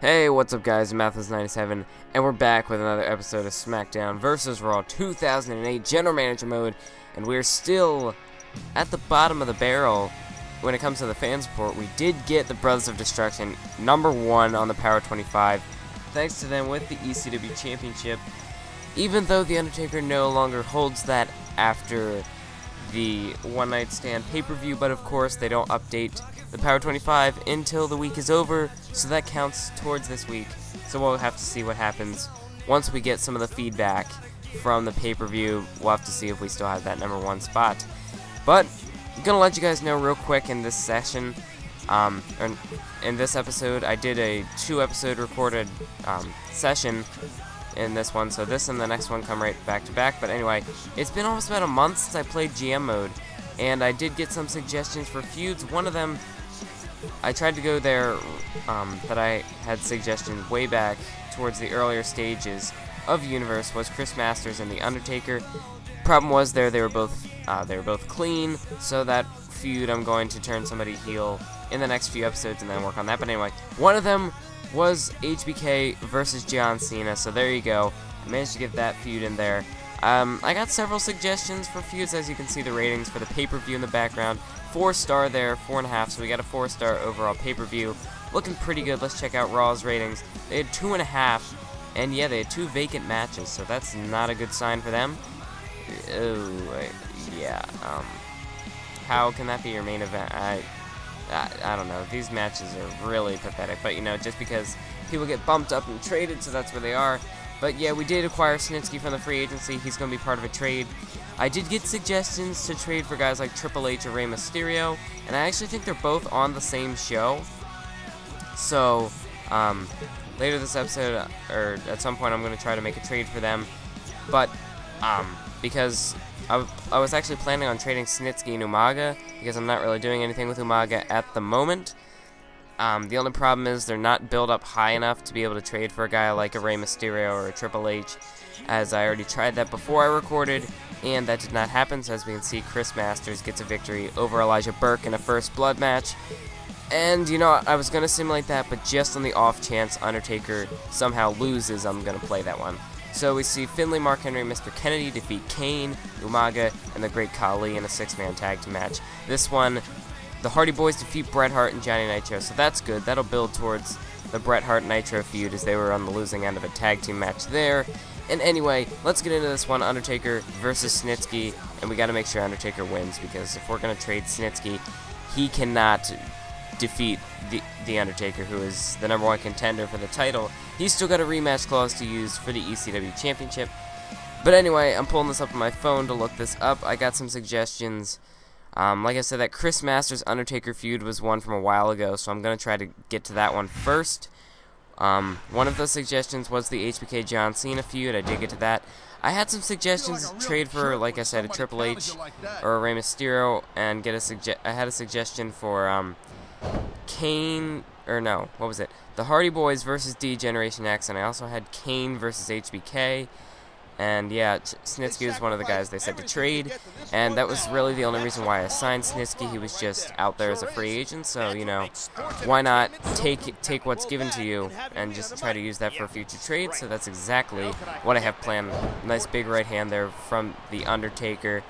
Hey, what's up guys, Mathis97, and we're back with another episode of Smackdown vs. Raw 2008 General Manager Mode, and we're still at the bottom of the barrel when it comes to the fan support. We did get the Brothers of Destruction #1 on the Power 25, thanks to them with the ECW Championship, even though The Undertaker no longer holds that after the One Night Stand pay-per-view, but of course they don't update the Power 25 until the week is over, so that counts towards this week. So we'll have to see what happens once we get some of the feedback from the pay-per-view. We'll have to see if we still have that #1 spot. But I'm gonna let you guys know real quick in this session, or in this episode, I did a 2-episode recorded session in this one, so this and the next one come right back to back. But anyway, it's been almost about a month since I played GM mode, and I did get some suggestions for feuds. One of them, I tried to go there, that I had suggestions way back towards the earlier stages of Universe, was Chris Masters and The Undertaker. Problem was they were both clean, so that feud I'm going to turn somebody heel in the next few episodes and then work on that. But anyway, one of them was HBK versus John Cena, so there you go. I managed to get that feud in there. I got several suggestions for feuds. As you can see, the ratings for the pay-per-view in the background, 4-star there, 4.5, so we got a 4-star overall pay-per-view. Looking pretty good. Let's check out Raw's ratings. They had 2.5, and yeah, they had 2 vacant matches, so that's not a good sign for them. Oh, yeah, how can that be your main event? I don't know. These matches are really pathetic, but you know, just because people get bumped up and traded, so that's where they are. But yeah, we did acquire Snitsky from the free agency. He's going to be part of a trade. I did get suggestions to trade for guys like Triple H or Rey Mysterio, and I actually think they're both on the same show. So, later this episode, or at some point, I'm going to try to make a trade for them. But, because I was actually planning on trading Snitsky and Umaga, because I'm not really doing anything with Umaga at the moment. The only problem is they're not built up high enough to be able to trade for a guy like a Rey Mysterio or a Triple H, as I already tried that before I recorded, and that did not happen. So as we can see, Chris Masters gets a victory over Elijah Burke in a First Blood match. And, you know, I was going to simulate that, but just on the off chance Undertaker somehow loses, I'm going to play that one. So we see Finlay, Mark Henry, and Mr. Kennedy defeat Kane, Umaga, and the Great Khali in a 6-man tag team match. This one, the Hardy Boys defeat Bret Hart and Johnny Nitro, so that's good. That'll build towards the Bret Hart Nitro feud, as they were on the losing end of a tag team match there. And anyway, let's get into this one, Undertaker versus Snitsky, and we gotta make sure Undertaker wins, because if we're gonna trade Snitsky, he cannot defeat the Undertaker, who is the #1 contender for the title. He's still got a rematch clause to use for the ECW Championship. But anyway, I'm pulling this up on my phone to look this up. I got some suggestions. Like I said, that Chris Masters Undertaker feud was one from a while ago, so I'm going to try to get to that one first. One of those suggestions was the HBK John Cena feud. I did get to that. I had some suggestions to trade for, like I said, a Triple H or a Rey Mysterio, and I had a suggestion for Kane, or no, what was it? The Hardy Boys versus D-Generation X, and I also had Kane versus HBK. And yeah, Snitsky was one of the guys they said to trade, and that was really the only reason why I signed Snitsky. He was just out there as a free agent, so, you know, why not take what's given to you and just try to use that for a future trade? So that's exactly what I have planned. Nice big right hand there from The Undertaker,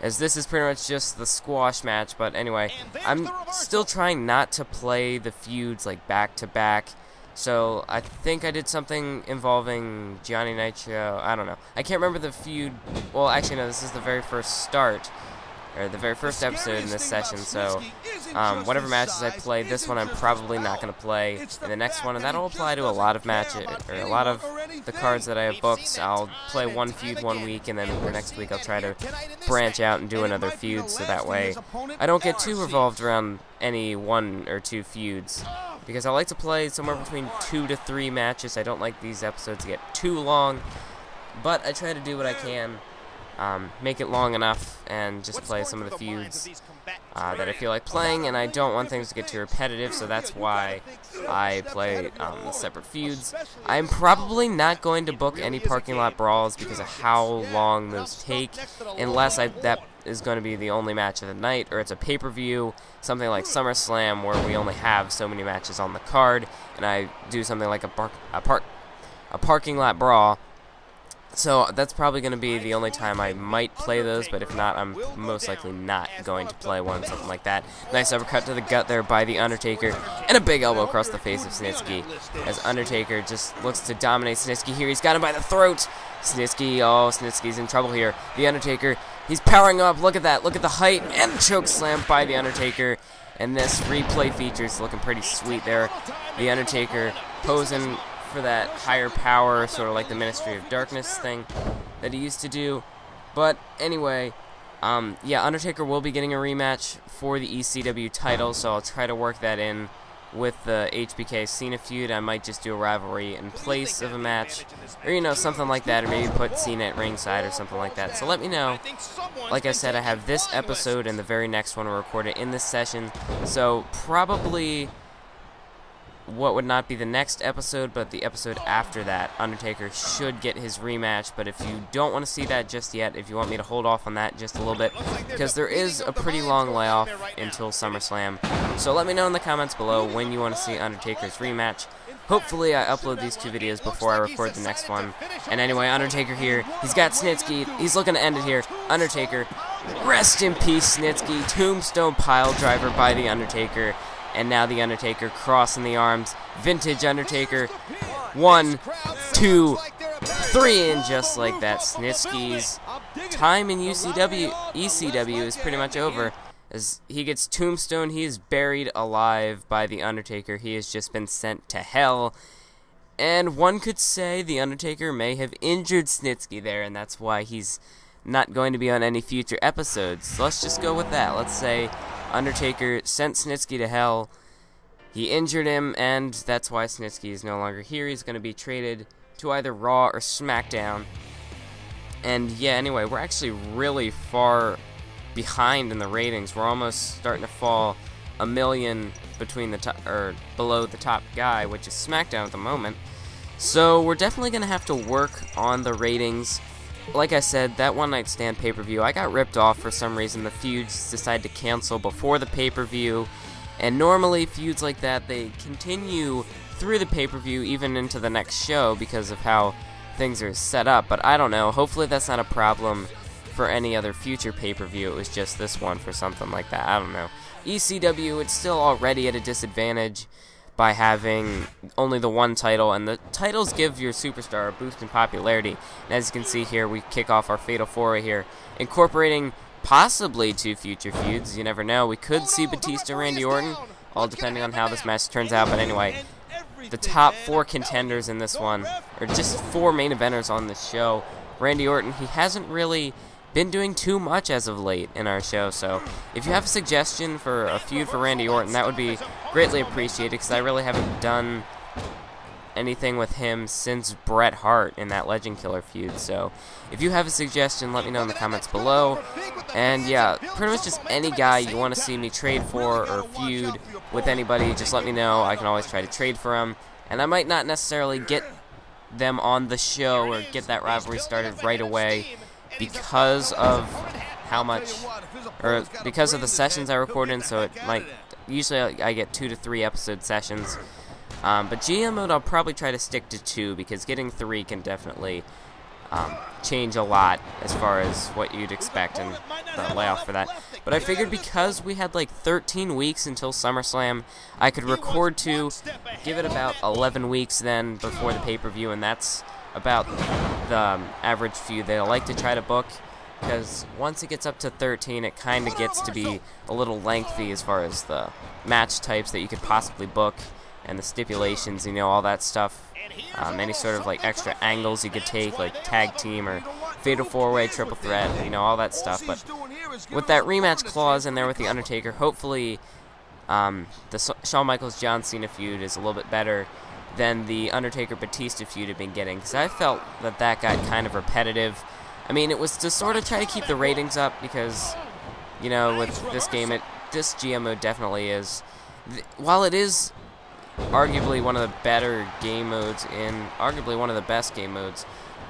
as this is pretty much just the squash match. But anyway, I'm still trying not to play the feuds like back to back. So I think I did something involving Johnny Nitro. I don't know. I can't remember the feud. Well, actually, no, this is the very first start, or the very first episode in this session. So whatever matches I play, this one I'm probably not going to play in the next one. And that'll apply to a lot of matches, or a lot of the cards that I have booked. I'll play one feud one week, and then the next week I'll try to branch out and do another feud, so that way I don't get too revolved around any 1 or 2 feuds. Because I like to play somewhere between 2 to 3 matches. I don't like these episodes to get too long, but I try to do what I can, make it long enough, and just play some of the feuds. that I feel like playing, and I don't want things to get too repetitive, so that's why I play separate feuds. I'm probably not going to book any parking lot brawls because of how long those take, unless that is going to be the only match of the night, or it's a pay-per-view, something like Summerslam, where we only have so many matches on the card, and I do something like a parking lot brawl. So that's probably going to be the only time I might play those, but if not, I'm most likely not going to play one, something like that. Nice uppercut to the gut there by The Undertaker, and a big elbow across the face of Snitsky, as Undertaker just looks to dominate Snitsky here. He's got him by the throat. Snitsky's in trouble here. The Undertaker, he's powering up. Look at that. Look at the height, and the choke slam by The Undertaker. And this replay feature is looking pretty sweet there. The Undertaker posing for that higher power, sort of like the Ministry of Darkness thing that he used to do. But anyway, yeah, Undertaker will be getting a rematch for the ECW title, so I'll try to work that in with the HBK Cena feud. I might just do a rivalry in place of a match, or you know, something like that, or maybe put Cena at ringside or something like that. So let me know. Like I said, I have this episode and the very next one recorded in this session, so probably what would not be the next episode, but the episode after that, Undertaker should get his rematch. But if you don't want to see that just yet, if you want me to hold off on that just a little bit, because there is a pretty long layoff until SummerSlam, so let me know in the comments below when you want to see Undertaker's rematch. Hopefully I upload these two videos before I record the next one. And anyway, Undertaker here, he's got Snitsky, he's looking to end it here. Undertaker, rest in peace Snitsky, tombstone pile driver by The Undertaker. And now The Undertaker crossing the arms. Vintage Undertaker. 1, 2, 3, and just like that, Snitsky's time in ECW is pretty much over. As he gets tombstone, he is buried alive by The Undertaker. He has just been sent to hell. And one could say The Undertaker may have injured Snitsky there, and that's why he's not going to be on any future episodes. So let's just go with that. Let's say Undertaker sent Snitsky to hell, he injured him, and that's why Snitsky is no longer here. He's going to be traded to either Raw or Smackdown. And yeah, anyway, we're actually really far behind in the ratings. We're almost starting to fall a million between the top, or below the top guy, which is SmackDown at the moment. So we're definitely going to have to work on the ratings. Like I said, that One Night Stand pay-per-view, I got ripped off for some reason. The feuds decided to cancel before the pay-per-view, and normally feuds like that, they continue through the pay-per-view even into the next show because of how things are set up, but I don't know. Hopefully that's not a problem for any other future pay-per-view. It was just this one for something like that. I don't know. ECW, it's still already at a disadvantage by having only the one title, and the titles give your superstar a boost in popularity. And as you can see here, we kick off our Fatal 4-Way here, incorporating possibly 2 future feuds. You never know. We could see Batista and Randy Orton, all depending on how this match turns out. But anyway, the top 4 contenders in this one, or just 4 main eventers on this show. Randy Orton, he hasn't really been doing too much as of late in our show, so if you have a suggestion for a feud for Randy Orton, that would be greatly appreciated, because I really haven't done anything with him since Bret Hart in that Legend Killer feud. So if you have a suggestion, let me know in the comments below. And yeah, pretty much just any guy you want to see me trade for or feud with anybody, just let me know. I can always try to trade for them, and I might not necessarily get them on the show or get that rivalry started right away, because of how much, or because of the sessions I record in, so it might, usually I get 2 to 3 episode sessions, but GM mode I'll probably try to stick to 2, because getting 3 can definitely change a lot as far as what you'd expect and the layoff for that. But I figured because we had like 13 weeks until SummerSlam, I could record 2, give it about 11 weeks then before the pay-per-view, and that's about the average feud they like to try to book, because once it gets up to 13, it kind of gets to be a little lengthy as far as the match types that you could possibly book and the stipulations, you know, all that stuff. Any sort of like extra angles you could take, like tag team or fatal 4-way, triple threat, you know, all that stuff. But with that rematch clause in there with The Undertaker, hopefully the Shawn Michaels John Cena feud is a little bit better than the Undertaker-Batista feud had been getting, because I felt that got kind of repetitive. I mean, it was to sort of try to keep the ratings up, because you know, with this game, this GM mode definitely is, while it is arguably one of the better game modes arguably one of the best game modes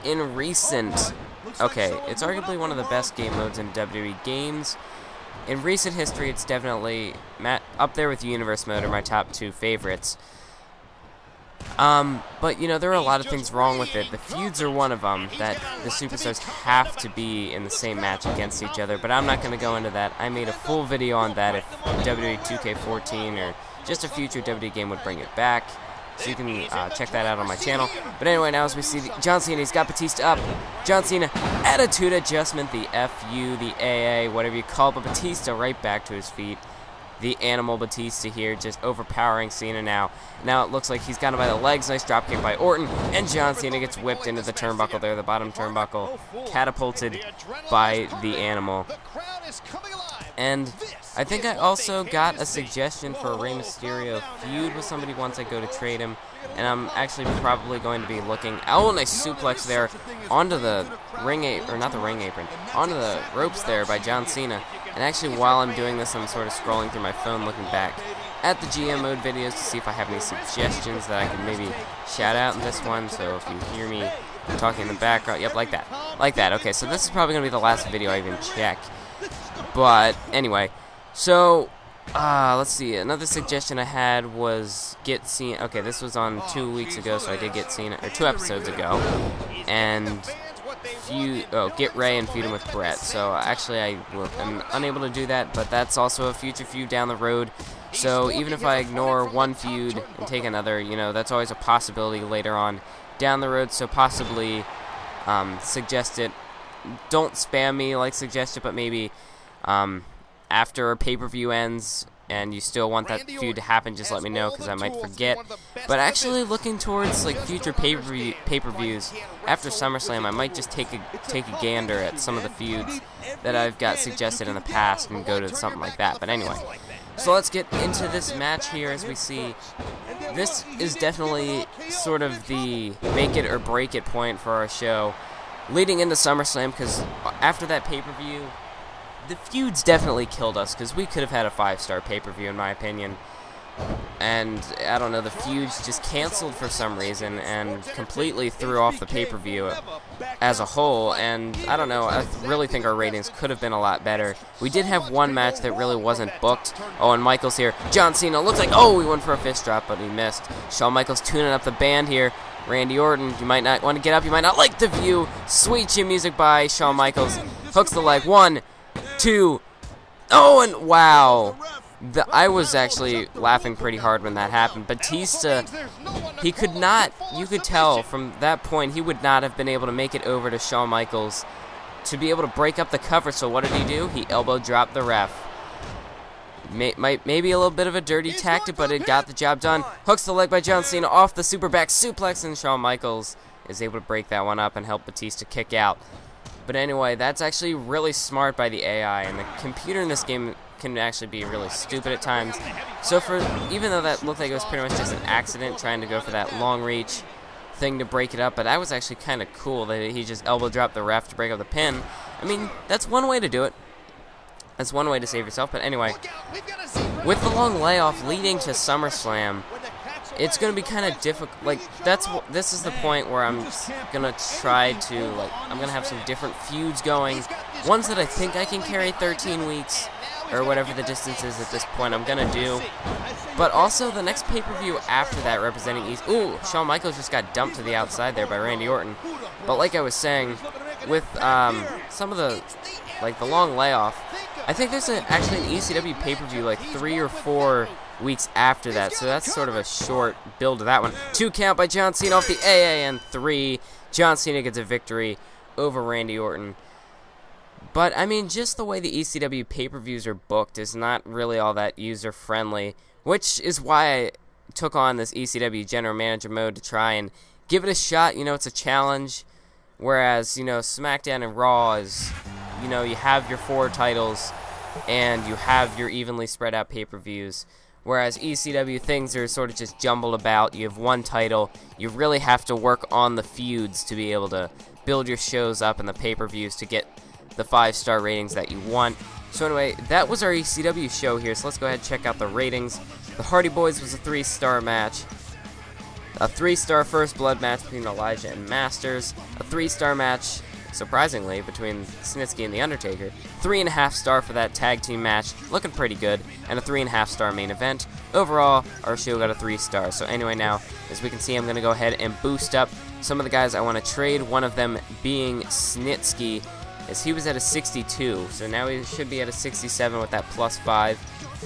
in recent, it's arguably one of the best game modes in WWE games. In recent history, it's definitely up there with Universe Mode are my top 2 favorites. But, you know, there are a lot of things wrong with it. The feuds are one of them, that the superstars have to be in the same match against each other, but I'm not going to go into that. I made a full video on that if WWE 2K14 or just a future WWE game would bring it back, so you can check that out on my channel. But anyway, now as we see John Cena, he's got Batista up. John Cena, attitude adjustment, the FU, the AA, whatever you call it, but Batista right back to his feet. The animal Batista here, just overpowering Cena now. Now it looks like he's got him by the legs. Nice dropkick by Orton. And John Cena gets whipped into the turnbuckle there, the bottom turnbuckle. Catapulted by the animal. And I think I also got a suggestion for a Rey Mysterio feud with somebody once I go to trade him. And I'm actually probably going to be looking. Oh, nice suplex there onto the ring apron, or not the ring apron, onto the ropes there by John Cena. And actually, while I'm doing this, I'm sort of scrolling through my phone looking back at the GM mode videos to see if I have any suggestions that I can maybe shout out in this one. So if you hear me talking in the background, yep, like that. Like that. Okay, so this is probably going to be the last video I even check. But anyway, so let's see. Another suggestion I had was get Cena. Okay, this was on 2 weeks ago, so I did get Cena, or 2 episodes ago, and get Rey and feud him with Brett. So actually, I'm unable to do that, but that's also a future feud down the road. So even if I ignore one feud and take another, you know, that's always a possibility later on down the road. So possibly suggest it. Don't spam me like suggest it, but maybe after a pay-per-view ends and you still want that feud to happen, just let me know, because I might forget. But actually looking towards like future pay-per-views after SummerSlam, I might just take a gander at some of the feuds that I've got suggested in the past and go to something like that. But anyway, so let's get into this match here. As we see, this is definitely sort of the make it or break it point for our show leading into SummerSlam, because after that pay-per-view, the feuds definitely killed us, because we could have had a 5-star pay-per-view in my opinion. And I don't know, the feuds just canceled for some reason and completely threw off the pay-per-view as a whole. And I don't know, I really think our ratings could have been a lot better. We did have one match that really wasn't booked. Oh, and Michaels here. John Cena looks like, oh, he went for a fist drop, but he missed. Shawn Michaels tuning up the band here. Randy Orton, you might not want to get up, you might not like the view. Sweet chin music by Shawn Michaels. Hooks the leg. 1, 2. Oh, and wow. I was actually laughing pretty hard when that happened. Batista, he could not, you could tell from that point, he would not have been able to make it over to Shawn Michaels to be able to break up the cover. So what did he do? He elbow dropped the ref. Maybe a little bit of a dirty tactic, but it got the job done. Hooks the leg by John Cena off the super back suplex, and Shawn Michaels is able to break that one up and help Batista kick out. But anyway, that's actually really smart by the AI, and the computer in this game can actually be really stupid at times. So even though that looked like it was pretty much just an accident trying to go for that long reach thing to break it up, but that was actually kind of cool that he just elbow dropped the ref to break up the pin. I mean, that's one way to do it. That's one way to save yourself. But anyway, with the long layoff leading to SummerSlam, it's going to be kind of difficult. Like, this is the point where I'm going to try to, like, I'm going to have some different feuds going. Ones that I think I can carry 13 weeks, or whatever the distance is at this point, I'm going to do. But also, the next pay-per-view after that representing East... Ooh, Shawn Michaels just got dumped to the outside there by Randy Orton. But like I was saying, with some of the, like, the long layoff, I think there's actually an ECW pay-per-view like 3 or 4 weeks after that, so that's sort of a short build to that one. 2 count by John Cena off the AA, and 3. John Cena gets a victory over Randy Orton. But, I mean, just the way the ECW pay-per-views are booked is not really all that user-friendly, which is why I took on this ECW General Manager mode to try and give it a shot. You know, it's a challenge, whereas, you know, Smackdown and Raw is, you know, you have your 4 titles, and you have your evenly spread out pay-per-views. Whereas ECW, things are sort of just jumbled about. You have 1 title. You really have to work on the feuds to be able to build your shows up and the pay-per-views to get the 5-star ratings that you want. So anyway, that was our ECW show here, so let's go ahead and check out the ratings. The Hardy Boys was a 3-star match. A 3-star First Blood match between Elijah and Masters. A 3-star match, surprisingly, between Snitsky and The Undertaker. 3.5-star for that tag team match, looking pretty good. And a 3.5-star main event. Overall, our show got a 3-star. So anyway, now, as we can see, I'm going to go ahead and boost up some of the guys I want to trade. One of them being Snitsky, as he was at a 62. So now he should be at a 67 with that +5.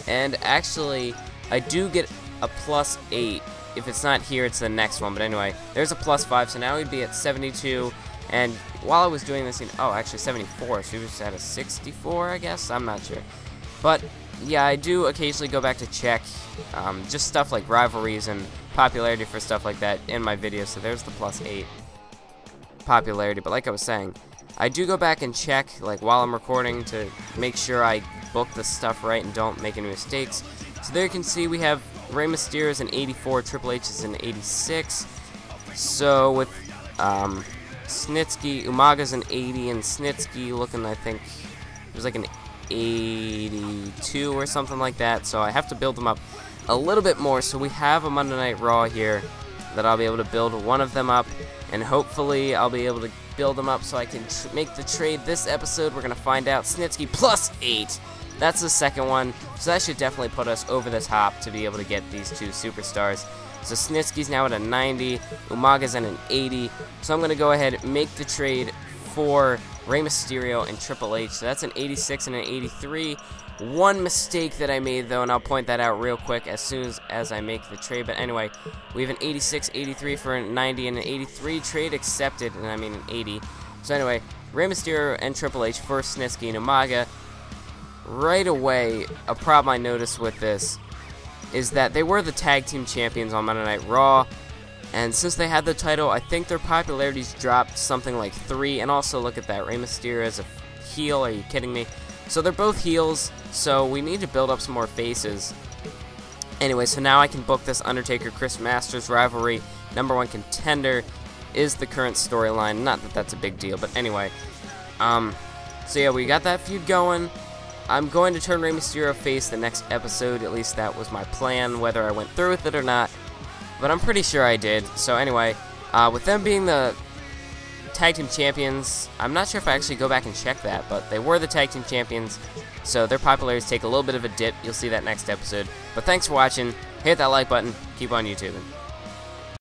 And actually, I do get a +8. If it's not here, it's the next one. But anyway, there's a +5, so now he'd be at 72. And while I was doing this, oh, actually 74, so he was at a 64, I guess? I'm not sure. But, yeah, I do occasionally go back to check just stuff like rivalries and popularity for stuff like that in my videos. So there's the +8 popularity. But like I was saying, I do go back and check, like, while I'm recording to make sure I book the stuff right and don't make any mistakes. So there you can see we have Rey Mysterio is an 84, Triple H is an 86. So with Snitsky, Umaga's an 80, and Snitsky looking, I think, it was like an 82 or something like that. So I have to build them up a little bit more. So we have a Monday Night Raw here that I'll be able to build one of them up, and hopefully I'll be able to build them up so I can make the trade this episode. We're going to find out. Snitsky +8. That's the second one, so that should definitely put us over the top to be able to get these two superstars. So Snitsky's now at a 90, Umaga's at an 80, so I'm going to go ahead and make the trade for Rey Mysterio and Triple H. So that's an 86 and an 83. One mistake that I made, though, and I'll point that out real quick as soon as I make the trade. But anyway, we have an 86, 83 for a 90, and an 83 trade accepted, and I mean an 80. So anyway, Rey Mysterio and Triple H for Snitsky and Umaga. Right away, a problem I noticed with this is that they were the tag team champions on Monday Night Raw, and since they had the title, I think their popularity's dropped something like 3. And also, look at that, Rey Mysterio is a heel. Are you kidding me? So they're both heels, so we need to build up some more faces. Anyway, so now I can book this Undertaker-Chris Masters rivalry. #1 contender is the current storyline. Not that that's a big deal, but anyway. So yeah, we got that feud going. I'm going to turn Rey Mysterio face the next episode. At least that was my plan, whether I went through with it or not. But I'm pretty sure I did. So anyway, with them being the tag team champions, I'm not sure if I actually go back and check that, but they were the tag team champions, so their popularities take a little bit of a dip. You'll see that next episode. But thanks for watching. Hit that like button. Keep on YouTubing.